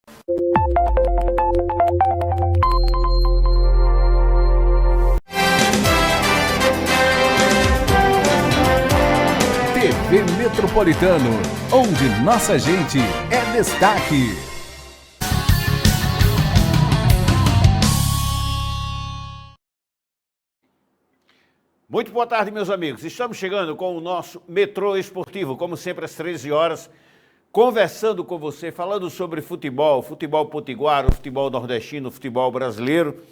TV Metropolitano, onde nossa gente é destaque. Muito boa tarde, meus amigos. Estamos chegando com o nosso Metrô Esportivo, como sempre às 13 horas, conversando com você, falando sobre futebol, futebol potiguar, o futebol nordestino, o futebol brasileiro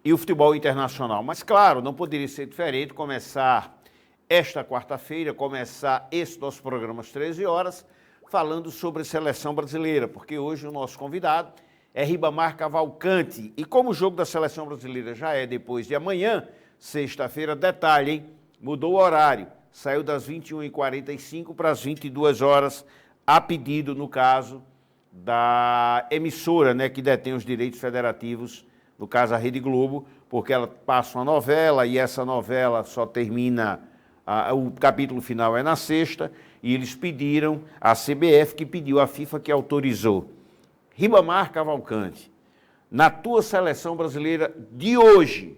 e o futebol internacional. Mas claro, não poderia ser diferente começar esta quarta-feira, começar esse nosso programa às 13 horas, falando sobre a seleção brasileira, porque hoje o nosso convidado é Ribamar Cavalcante. E como o jogo da seleção brasileira já é depois de amanhã, sexta-feira, detalhe, hein? Mudou o horário, saiu das 21h45 para as 22 horas, a pedido, no caso, da emissora, né, que detém os direitos federativos, no caso a Rede Globo, porque ela passa uma novela e essa novela só termina, o capítulo final é na sexta, e eles pediram, a CBF que pediu, a FIFA que autorizou. Ribamar Cavalcante, na tua seleção brasileira de hoje,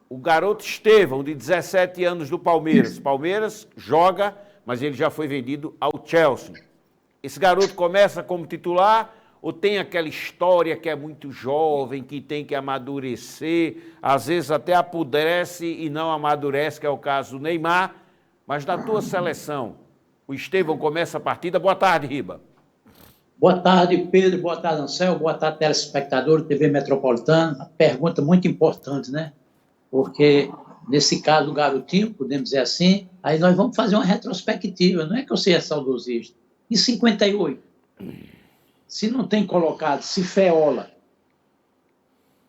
o garoto Estevão, de 17 anos do Palmeiras. Palmeiras joga, mas ele já foi vendido ao Chelsea. Esse garoto começa como titular ou tem aquela história que é muito jovem, que tem que amadurecer, às vezes até apodrece e não amadurece, que é o caso do Neymar. Mas na tua seleção, o Estevão começa a partida. Boa tarde, Riba. Boa tarde, Pedro. Boa tarde, Anselmo. Boa tarde, telespectador da TV Metropolitana. Uma pergunta muito importante, né? Porque, nesse caso do garotinho, podemos dizer assim, aí nós vamos fazer uma retrospectiva. Não é que eu seja saudosista. Em 58, se não tem colocado Cifeola,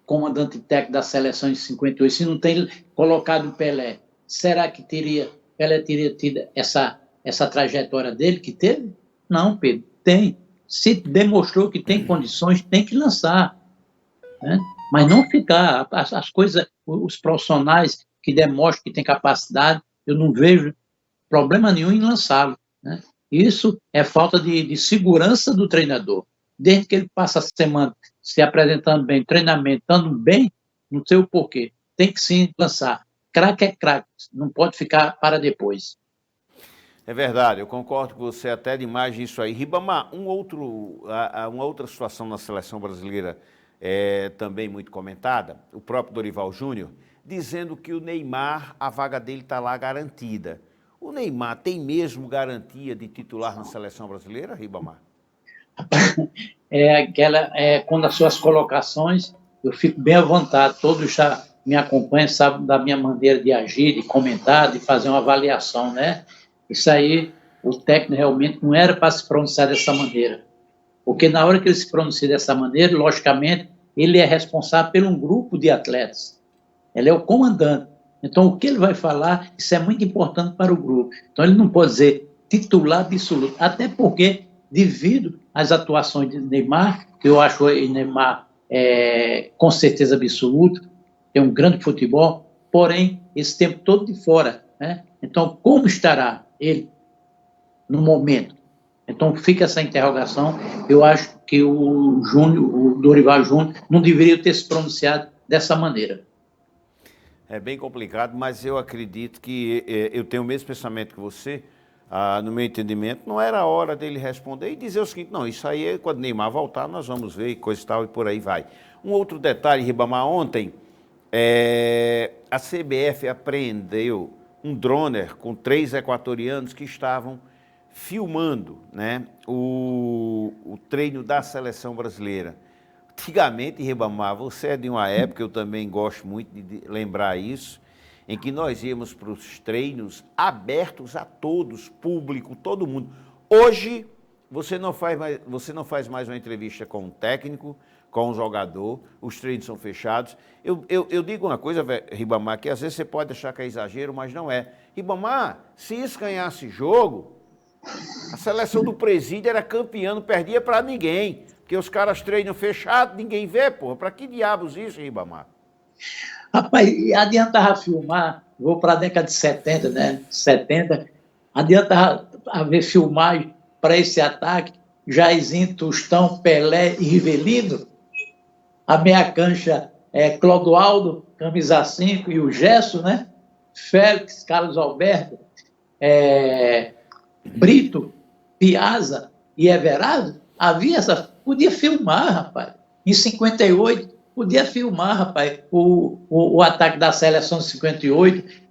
comandante técnico da seleção em 58, se não tem colocado o Pelé, será que Pelé teria tido essa trajetória dele que teve? Não, Pedro, tem. Se demonstrou que tem condições, tem que lançar, né? Mas não ficar, as coisas, os profissionais que demonstram que têm capacidade, eu não vejo problema nenhum em lançá-lo, né? Isso é falta de segurança do treinador. Desde que ele passa a semana se apresentando bem, treinamento, estando bem, não sei o porquê. Tem que sim lançar. Craque é craque, não pode ficar para depois. É verdade, eu concordo com você até demais nisso aí. Ribamar, uma outra situação na seleção brasileira também muito comentada, o próprio Dorival Júnior, dizendo que o Neymar, a vaga dele está lá garantida. O Neymar tem mesmo garantia de titular na seleção brasileira, Ribamar? Quando as suas colocações, eu fico bem à vontade, todos já me acompanham, sabem da minha maneira de agir, de comentar, de fazer uma avaliação, né? Isso aí, o técnico realmente não era para se pronunciar dessa maneira. Porque na hora que ele se pronuncia dessa maneira, logicamente, ele é responsável por um grupo de atletas. Ele é o comandante. Então, o que ele vai falar, isso é muito importante para o grupo. Então, ele não pode dizer titular absoluto, até porque, devido às atuações de Neymar, que eu acho o Neymar com certeza absoluta, tem um grande futebol, porém, esse tempo todo de fora, né? Então, como estará ele no momento? Então, fica essa interrogação. Eu acho que o Dorival Júnior, não deveria ter se pronunciado dessa maneira. É bem complicado, mas eu acredito que eu tenho o mesmo pensamento que você. No meu entendimento, não era a hora dele responder e dizer o seguinte: não, isso aí, quando Neymar voltar, nós vamos ver, coisa e tal, e por aí vai. Um outro detalhe, Ribamar, ontem, a CBF apreendeu um droner com 3 equatorianos que estavam filmando, né, o treino da seleção brasileira. Antigamente, Ribamar, você é de uma época, eu também gosto muito de lembrar isso, em que nós íamos para os treinos abertos a todos, público, todo mundo. Hoje, você não faz mais uma entrevista com um técnico, com um jogador, os treinos são fechados. Eu digo uma coisa, Ribamar, que às vezes você pode achar que é exagero, mas não é. Ribamar, se isso ganhasse jogo, a seleção do Presídio era campeã, não perdia para ninguém, porque os caras treinam fechado, ninguém vê, porra. Para que diabos isso, Ribamar? Rapaz, adiantava filmar, vou para a década de 70, né? 70, adiantava haver filmagem para esse ataque, Jairzinho, Tostão, Pelé e Rivelino. A meia cancha é Clodoaldo, camisa 5, e o Gesso, né? Félix, Carlos Alberto, Brito, Piazza e Everardo. Havia essa... Podia filmar, rapaz. Em 58, podia filmar, rapaz, o ataque da seleção de 58,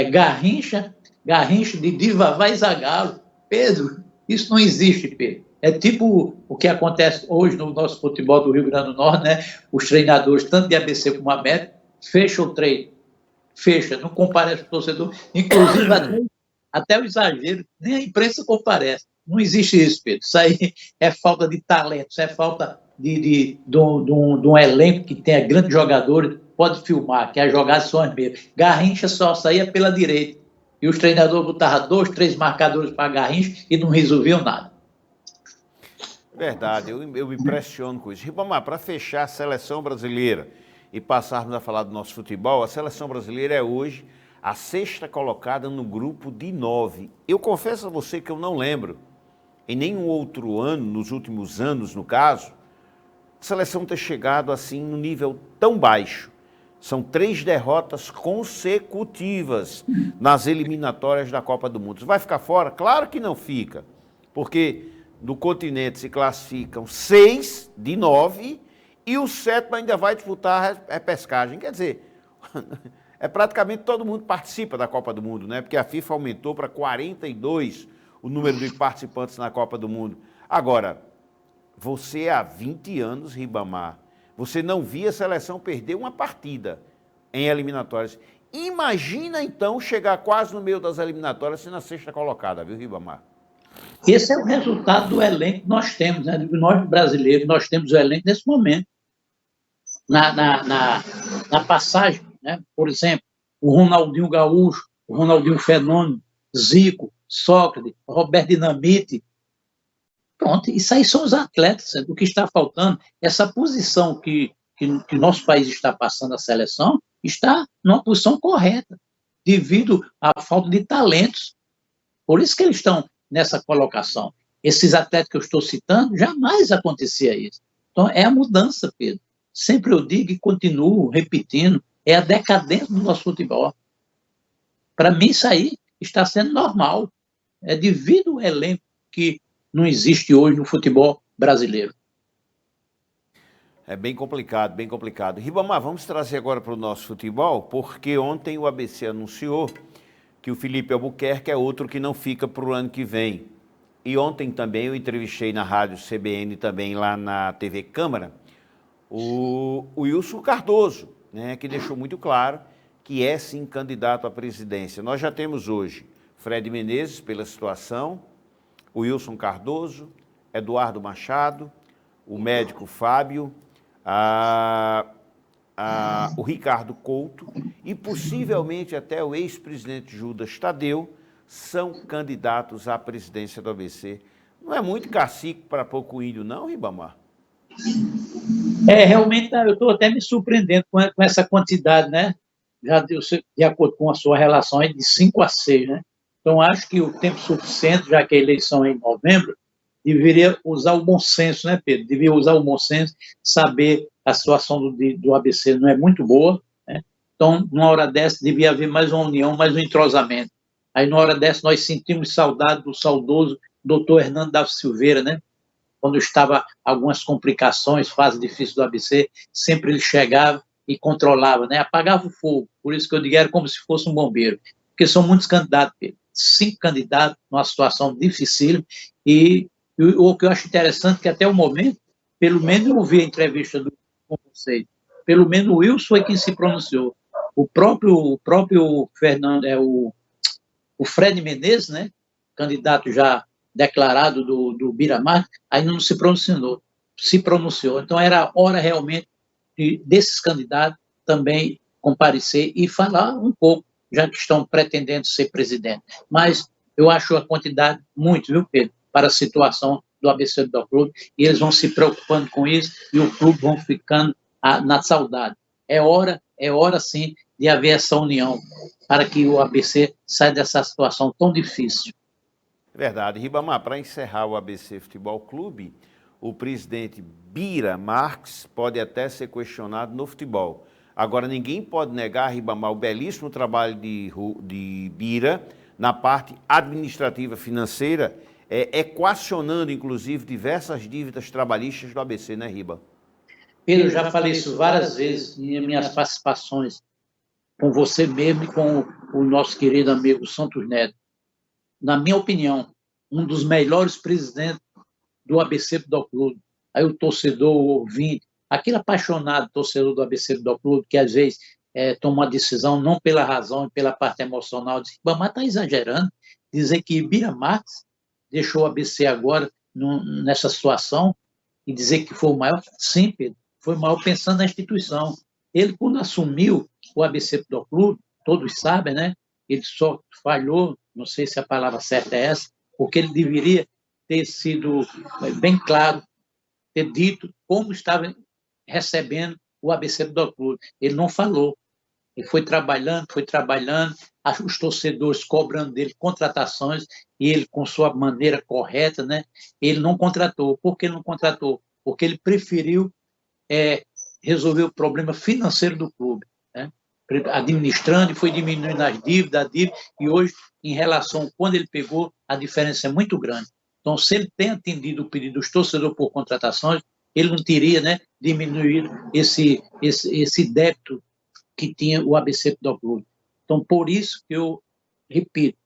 Garrincha, Didi, Vavá e Zagallo. Pedro, isso não existe, Pedro. É tipo o que acontece hoje no nosso futebol do Rio Grande do Norte, né? Os treinadores, tanto de ABC como América, fecham o treino. Fecha, não comparece o torcedor. Inclusive, até o exagero, nem a imprensa comparece. Não existe isso, Pedro. Isso aí é falta de talento, isso é falta de um elenco que tenha grandes jogadores, pode filmar, que as jogadas são as mesmas. Garrincha só saía pela direita. E os treinadores botavam 2, 3 marcadores para Garrincha e não resolviam nada. Verdade, eu me impressiono com isso. Ribamar, para fechar a seleção brasileira e passarmos a falar do nosso futebol, a seleção brasileira é hoje a 6ª colocada no grupo de 9. Eu confesso a você que eu não lembro, em nenhum outro ano, nos últimos anos, no caso, a seleção ter chegado assim num nível tão baixo. São 3 derrotas consecutivas nas eliminatórias da Copa do Mundo. Vai ficar fora? Claro que não fica, porque do continente se classificam 6 de 9 e o 7º ainda vai disputar a repescagem. Quer dizer, praticamente todo mundo participa da Copa do Mundo, né? Porque a FIFA aumentou para 42 o número de participantes na Copa do Mundo. Agora, você há 20 anos, Ribamar, você não via a seleção perder uma partida em eliminatórias. Imagina, então, chegar quase no meio das eliminatórias e na 6ª colocada, viu, Ribamar? Esse é o resultado do elenco que nós temos, né? Nós brasileiros, nós temos o elenco nesse momento. Na passagem, né? Por exemplo, o Ronaldinho Gaúcho, o Ronaldinho Fenômeno, Zico, Sócrates, Roberto Dinamite. Pronto, isso aí são os atletas. O que está faltando, essa posição que nosso país está passando, a seleção, está numa posição correta, devido à falta de talentos. Por isso que eles estão nessa colocação. Esses atletas que eu estou citando, jamais acontecia isso. Então, é a mudança, Pedro. Sempre eu digo e continuo repetindo, é a decadência do nosso futebol. Para mim, isso aí está sendo normal. É devido ao elenco que não existe hoje no futebol brasileiro. É bem complicado, bem complicado. Ribamar, vamos trazer agora para o nosso futebol, porque ontem o ABC anunciou que o Felipe Albuquerque é outro que não fica para o ano que vem. E ontem também eu entrevistei na rádio CBN, também lá na TV Câmara, o Wilson Cardoso, né, que deixou muito claro que é sim candidato à presidência. Nós já temos hoje Fred Menezes pela situação, o Wilson Cardoso, Eduardo Machado, o médico Fábio, o Ricardo Couto e possivelmente até o ex-presidente Judas Tadeu são candidatos à presidência do ABC. Não é muito cacique para pouco índio, não, Ribamar? Realmente, eu estou até me surpreendendo com essa quantidade, né? Já de acordo com a sua relação, de 5 a 6, né? Então, acho que o tempo suficiente, já que a eleição é em novembro, deveria usar o bom senso, né, Pedro? Deveria usar o bom senso, saber a situação do ABC não é muito boa, né? Então, numa hora dessa, devia haver mais uma união, mais um entrosamento. Aí, numa hora dessa, nós sentimos saudade do saudoso doutor Hernando da Silveira, né? Quando estava algumas complicações, fase difícil do ABC, sempre ele chegava e controlava, né? Apagava o fogo. Por isso que eu digo, era como se fosse um bombeiro. Porque são muitos candidatos, Pedro. 5 candidatos, numa situação difícil, e o que eu acho interessante é que até o momento, pelo menos eu ouvi a entrevista com vocês, pelo menos o Wilson foi quem se pronunciou. O próprio Fernando, o Fred Menezes, né, candidato já declarado do Bira-Mar, ainda não se pronunciou. Então era hora realmente desses candidatos também comparecer e falar um pouco, já que estão pretendendo ser presidente. Mas eu acho a quantidade muito, viu, Pedro, para a situação do ABC do Clube, e eles vão se preocupando com isso, e o clube vão ficando na saudade. É hora sim, de haver essa união, para que o ABC saia dessa situação tão difícil. Verdade. Ribamar, para encerrar o ABC Futebol Clube, o presidente Bira Marques pode até ser questionado no futebol. Agora, ninguém pode negar, Ribamar, o belíssimo trabalho de Bira na parte administrativa financeira, equacionando, inclusive, diversas dívidas trabalhistas do ABC, né, Riba? Pedro, eu já falei isso várias vezes em minhas participações com você mesmo e com o nosso querido amigo Santos Neto. Na minha opinião, um dos melhores presidentes do ABC Futebol Clube. Aí o torcedor, o ouvinte, aquele apaixonado torcedor do ABC Futebol Clube, que às vezes toma uma decisão não pela razão e pela parte emocional, diz que Bamar está exagerando, dizer que Bira Marques deixou o ABC agora nessa situação e dizer que foi o maior, sim, Pedro, foi o maior pensando na instituição. Ele, quando assumiu o ABC Futebol Clube, todos sabem, né? Ele só falhou, não sei se a palavra certa é essa, porque ele deveria ter sido bem claro, ter dito como estava recebendo o ABC Futebol Clube. Ele não falou. Ele foi trabalhando, os torcedores cobrando dele contratações, e ele, com sua maneira correta, né, ele não contratou. Por que ele não contratou? Porque ele preferiu resolver o problema financeiro do clube, né? Administrando, e foi diminuindo as dívidas, e hoje, em relação, quando ele pegou, a diferença é muito grande. Então, se ele tem atendido o pedido dos torcedores por contratações, ele não teria, né, diminuído esse débito que tinha o ABC Futebol Clube. Então, por isso que eu repito,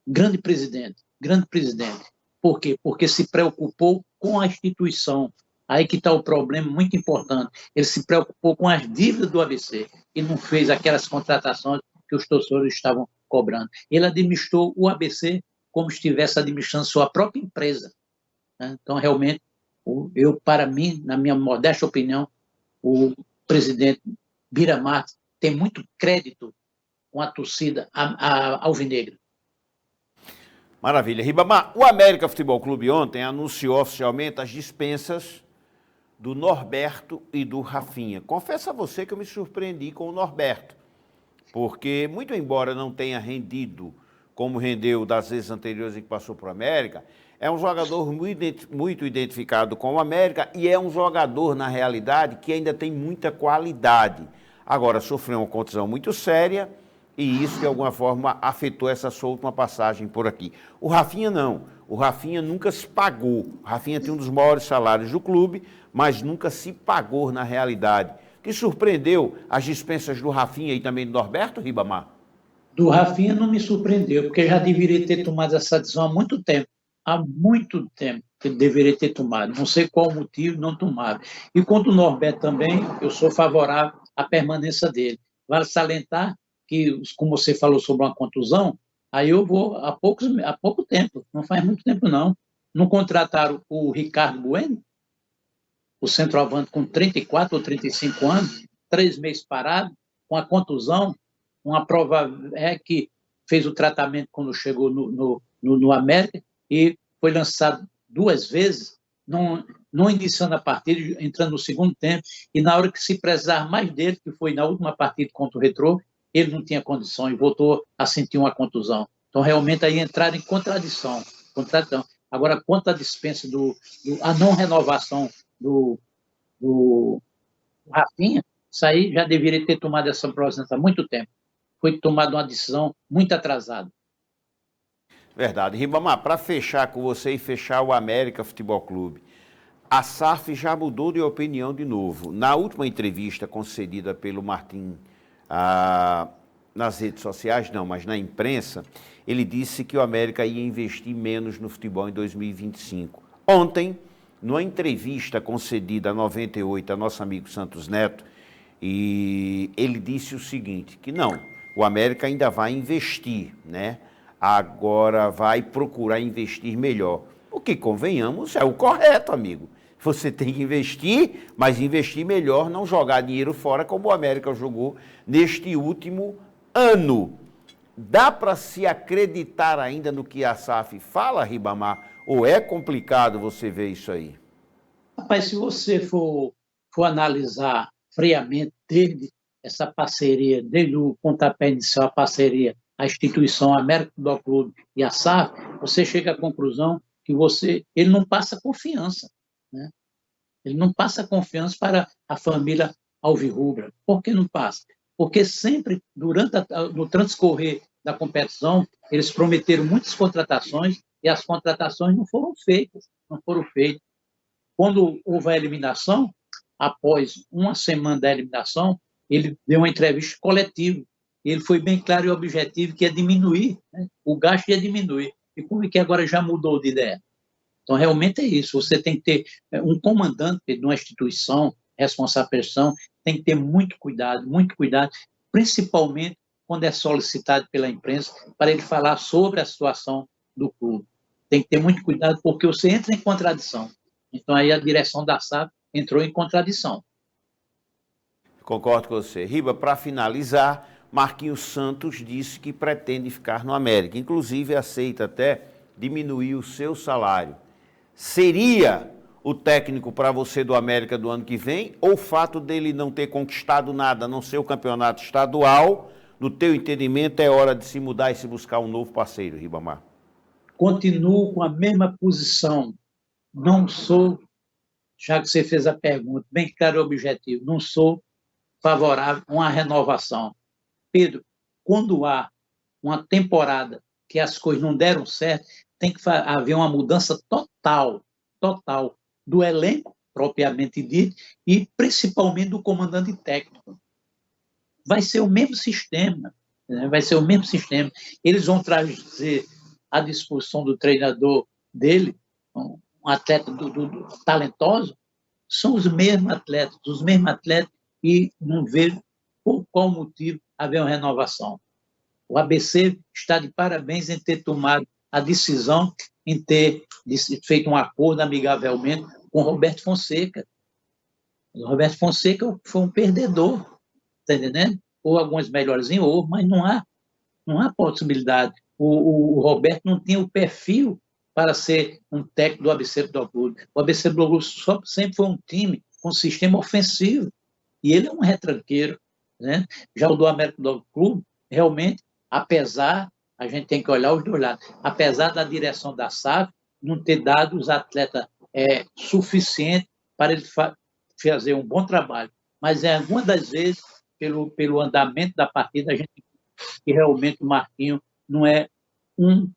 grande presidente. Por quê? Porque se preocupou com a instituição. Aí que está o problema muito importante. Ele se preocupou com as dívidas do ABC e não fez aquelas contratações que os torcedores estavam cobrando. Ele administrou o ABC como se estivesse administrando sua própria empresa, né? Então, realmente, para mim, na minha modesta opinião, o presidente Bira Marques tem muito crédito com a torcida alvinegra. Maravilha. Ribamar, o América Futebol Clube ontem anunciou oficialmente as dispensas do Norberto e do Rafinha. Confesso a você que eu me surpreendi com o Norberto, porque, muito embora não tenha rendido como rendeu das vezes anteriores em que passou para o América, é um jogador muito identificado com o América e é um jogador, na realidade, que ainda tem muita qualidade. Agora, sofreu uma contusão muito séria e isso, de alguma forma, afetou essa sua última passagem por aqui. O Rafinha não. O Rafinha nunca se pagou. O Rafinha tem um dos maiores salários do clube, mas nunca se pagou na realidade. Que surpreendeu as dispensas do Rafinha e também do Norberto, Ribamar? Do Rafinha não me surpreendeu, porque já deveria ter tomado essa decisão há muito tempo. Há muito tempo que ele deveria ter tomado. Não sei qual o motivo, não tomava. E quanto ao Norberto também, eu sou favorável à permanência dele. Vale salientar que, como você falou sobre uma contusão, aí eu vou há pouco tempo, não faz muito tempo não contrataram o Ricardo Bueno, o centroavante com 34 ou 35 anos, 3 meses parado, com a contusão, uma prova que fez o tratamento quando chegou no América e foi lançado 2 vezes, não iniciando a partida, entrando no segundo tempo, e na hora que se precisar mais dele, que foi na última partida contra o Retrô, ele não tinha condição e voltou a sentir uma contusão. Então, realmente, aí entraram em contradição. Agora, quanto à dispensa a não renovação do Rafinha, isso aí já deveria ter tomado essa providência há muito tempo. Foi tomada uma decisão muito atrasada. Verdade. Ribamar, para fechar com você e fechar o América Futebol Clube, a SAF já mudou de opinião de novo. Na última entrevista concedida pelo Martim nas redes sociais, não, mas na imprensa, ele disse que o América ia investir menos no futebol em 2025. Ontem, numa entrevista concedida a 98 a nosso amigo Santos Neto, e ele disse o seguinte, que não, o América ainda vai investir, né? Agora vai procurar investir melhor. O que, convenhamos, é o correto, amigo. Você tem que investir, mas investir melhor, não jogar dinheiro fora como o América jogou neste último ano. Dá para se acreditar ainda no que a SAF fala, Ribamar? Ou é complicado você ver isso aí? Rapaz, se você for analisar friamente desde essa parceria, desde o pontapé inicial, a parceria a instituição América Futebol Clube e a SAF, você chega à conclusão que ele não passa confiança, né? Ele não passa confiança para a família alvirrubra. Por que não passa? Porque sempre, no transcorrer da competição, eles prometeram muitas contratações e as contratações não foram feitas. Quando houve a eliminação, após uma semana da eliminação, ele deu uma entrevista coletiva. Ele foi bem claro e objetivo que ia diminuir, né? O gasto ia diminuir. E como é que agora já mudou de ideia? Então, realmente é isso. Você tem que ter um comandante de uma instituição, responsável pela gestão, tem que ter muito cuidado, principalmente quando é solicitado pela imprensa, para ele falar sobre a situação do clube. Tem que ter muito cuidado, porque você entra em contradição. Então, aí a direção da SAF entrou em contradição. Concordo com você. Riba, para finalizar, Marquinhos Santos disse que pretende ficar no América. Inclusive, aceita até diminuir o seu salário. Seria o técnico para você do América do ano que vem, ou o fato dele não ter conquistado nada, a não ser o campeonato estadual, no teu entendimento, é hora de se mudar e se buscar um novo parceiro, Ribamar? Continuo com a mesma posição. Não sou, já que você fez a pergunta, bem claro e objetivo, não sou favorável a uma renovação. Pedro, quando há uma temporada que as coisas não deram certo, tem que haver uma mudança total do elenco, propriamente dito, e principalmente do comandante técnico. Vai ser o mesmo sistema, né? Eles vão trazer à disposição do treinador dele, um atleta talentoso, são os mesmos atletas, e não vejo por qual motivo haver uma renovação. O ABC está de parabéns em ter tomado a decisão, em ter feito um acordo amigavelmente com o Roberto Fonseca. O Roberto Fonseca foi um perdedor, está entendendo? Ou alguns melhores em ouro, mas não há possibilidade. O Roberto não tinha o perfil para ser um técnico do ABC Futebol Clube. O ABC Futebol Clube sempre foi um time com sistema ofensivo, e ele é um retranqueiro, né? Já o do América Futebol Clube, realmente, apesar, a gente tem que olhar os dois lados, apesar da direção da SAF não ter dado os atletas suficiente para ele fazer um bom trabalho, mas algumas das vezes, pelo andamento da partida, a gente que realmente o Marquinhos não é um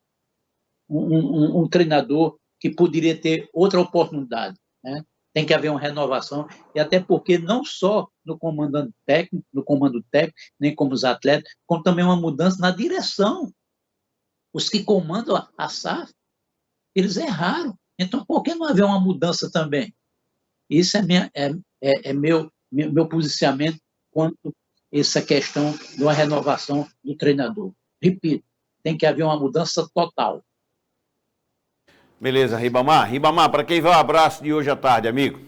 treinador que poderia ter outra oportunidade, né? Tem que haver uma renovação, e até porque não só no comando técnico, nem como os atletas, como também uma mudança na direção. Os que comandam a SAF, eles erraram. Então, por que não haver uma mudança também? Isso é meu posicionamento quanto a essa questão de uma renovação do treinador. Repito, tem que haver uma mudança total. Beleza, Ribamar. Ribamar, para quem vai o abraço de hoje à tarde, amigo?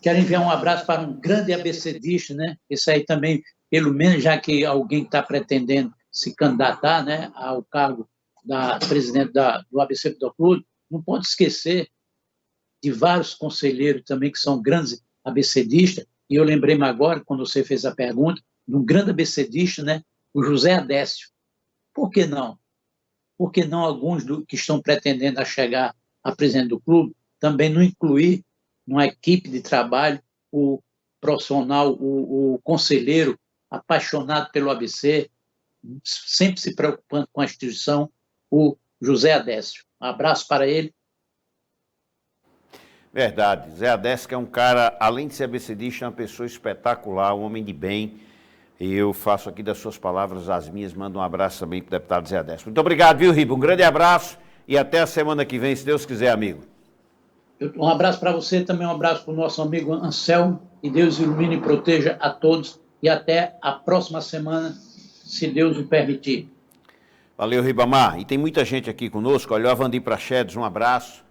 Quero enviar um abraço para um grande ABCdista, né? Esse aí também, pelo menos, já que alguém está pretendendo se candidatar, né, ao cargo da presidente do ABC Futebol Clube, não pode esquecer de vários conselheiros também que são grandes ABCdistas, e eu lembrei-me agora, quando você fez a pergunta, de um grande ABCdista, né, o José Adécio. Por que não? Por que não alguns que estão pretendendo a chegar a presidente do clube também não incluir numa equipe de trabalho o profissional, o conselheiro apaixonado pelo ABC, sempre se preocupando com a instituição, o José Adécio. Um abraço para ele. Verdade. Zé Adécio, que é um cara, além de ser ABCdista, é uma pessoa espetacular, um homem de bem. E eu faço aqui das suas palavras as minhas, mando um abraço também para o deputado Zé Adécio. Muito obrigado, viu, Riba? Um grande abraço e até a semana que vem, se Deus quiser, amigo. Um abraço para você, também um abraço para o nosso amigo Anselmo, e Deus ilumine e proteja a todos, e até a próxima semana, se Deus o permitir. Valeu, Ribamar. E tem muita gente aqui conosco, olha o Avandir Prachedes, um abraço.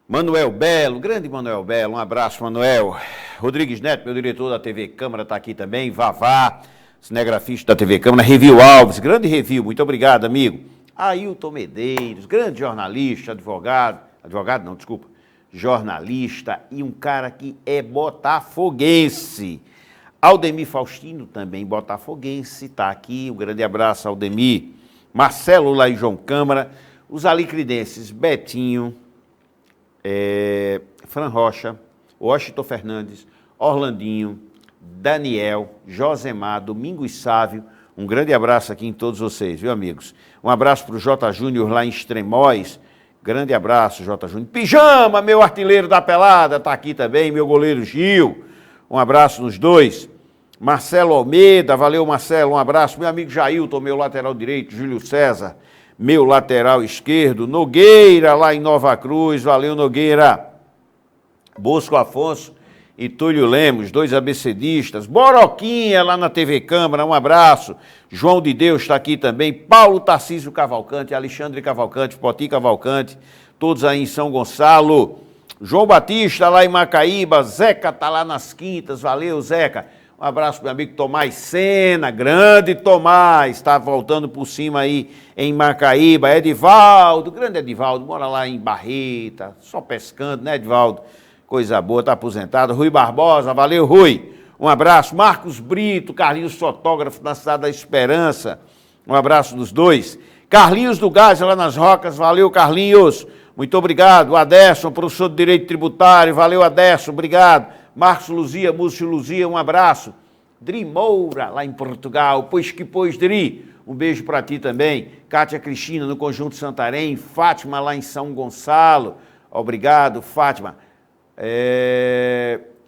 Manuel Belo, grande Manuel Belo, um abraço, Manuel. Rodrigues Neto, meu diretor da TV Câmara, está aqui também. Vavá, cinegrafista da TV Câmara. Review Alves, grande review, muito obrigado, amigo. Ailton Medeiros, grande jornalista, jornalista e um cara que é botafoguense. Aldemir Faustino, também botafoguense, está aqui. Um grande abraço, Aldemir. Marcelo lá em João Câmara. Os alicridenses, Betinho, Fran Rocha, Washington Fernandes, Orlandinho, Daniel, Josemar, Domingos Sávio. Um grande abraço aqui em todos vocês, viu, amigos? Um abraço para o J. Júnior lá em Extremóis. Grande abraço, J. Júnior. Pijama, meu artilheiro da pelada, está aqui também. Meu goleiro Gil. Um abraço nos dois. Marcelo Almeida, valeu, Marcelo. Um abraço. Meu amigo Jailton, meu lateral direito. Júlio César, meu lateral esquerdo. Nogueira, lá em Nova Cruz. Valeu, Nogueira. Bosco Afonso e Túlio Lemos, dois abecedistas. Boroquinha, lá na TV Câmara, um abraço. João de Deus está aqui também. Paulo Tarcísio Cavalcante, Alexandre Cavalcante, Poti Cavalcante, todos aí em São Gonçalo. João Batista, lá em Macaíba. Zeca está lá nas Quintas, valeu, Zeca. Um abraço para meu amigo Tomás Sena, grande Tomás, está voltando por cima aí em Macaíba. Edivaldo, grande Edivaldo, mora lá em Barreta, só pescando, né, Edivaldo? Coisa boa, está aposentado. Rui Barbosa, valeu, Rui. Um abraço. Marcos Brito, Carlinhos Fotógrafo na Cidade da Esperança. Um abraço dos dois. Carlinhos do Gás, lá nas Rocas, valeu, Carlinhos. Muito obrigado. Aderson, professor de Direito Tributário, valeu, Aderson, obrigado. Marcos Luzia, Múcio Luzia, um abraço. Dri Moura, lá em Portugal, pois que pois, Dri. Um beijo para ti também. Cátia Cristina, no Conjunto Santarém. Fátima, lá em São Gonçalo. Obrigado, Fátima.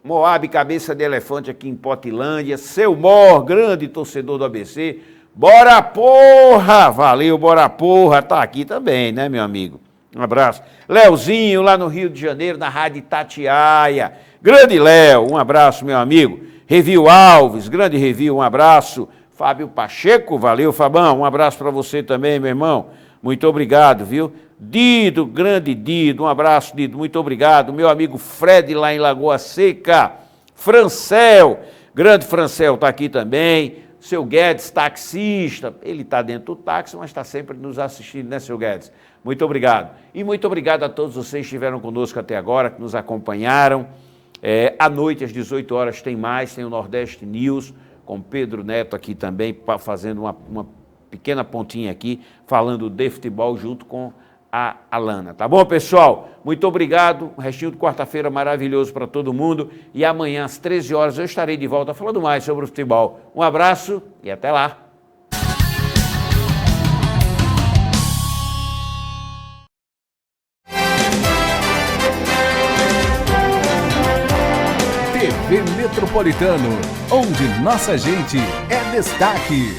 Moab, Cabeça de Elefante aqui em Potilândia. Seu Mor, grande torcedor do ABC. Bora porra! Valeu, bora porra. Tá aqui também, né, meu amigo? Um abraço. Leozinho, lá no Rio de Janeiro, na Rádio Itatiaia. Grande Léo, um abraço, meu amigo. Revil Alves, grande Revil, um abraço. Fábio Pacheco, valeu, Fabão. Um abraço para você também, meu irmão. Muito obrigado, viu? Dido, grande Dido, um abraço, Dido, muito obrigado. Meu amigo Fred, lá em Lagoa Seca. Francel, grande Francel, está aqui também. Seu Guedes, taxista, ele está dentro do táxi, mas está sempre nos assistindo, né, seu Guedes? Muito obrigado. E muito obrigado a todos vocês que estiveram conosco até agora, que nos acompanharam. À noite, às 18 horas, tem mais, tem o Nordeste News, com Pedro Neto aqui também, fazendo uma pequena pontinha aqui, falando de futebol junto com a Alana. Tá bom, pessoal? Muito obrigado. Um restinho de quarta-feira maravilhoso para todo mundo. E amanhã, às 13 horas, eu estarei de volta falando mais sobre o futebol. Um abraço e até lá. TV Metropolitano, onde nossa gente é destaque.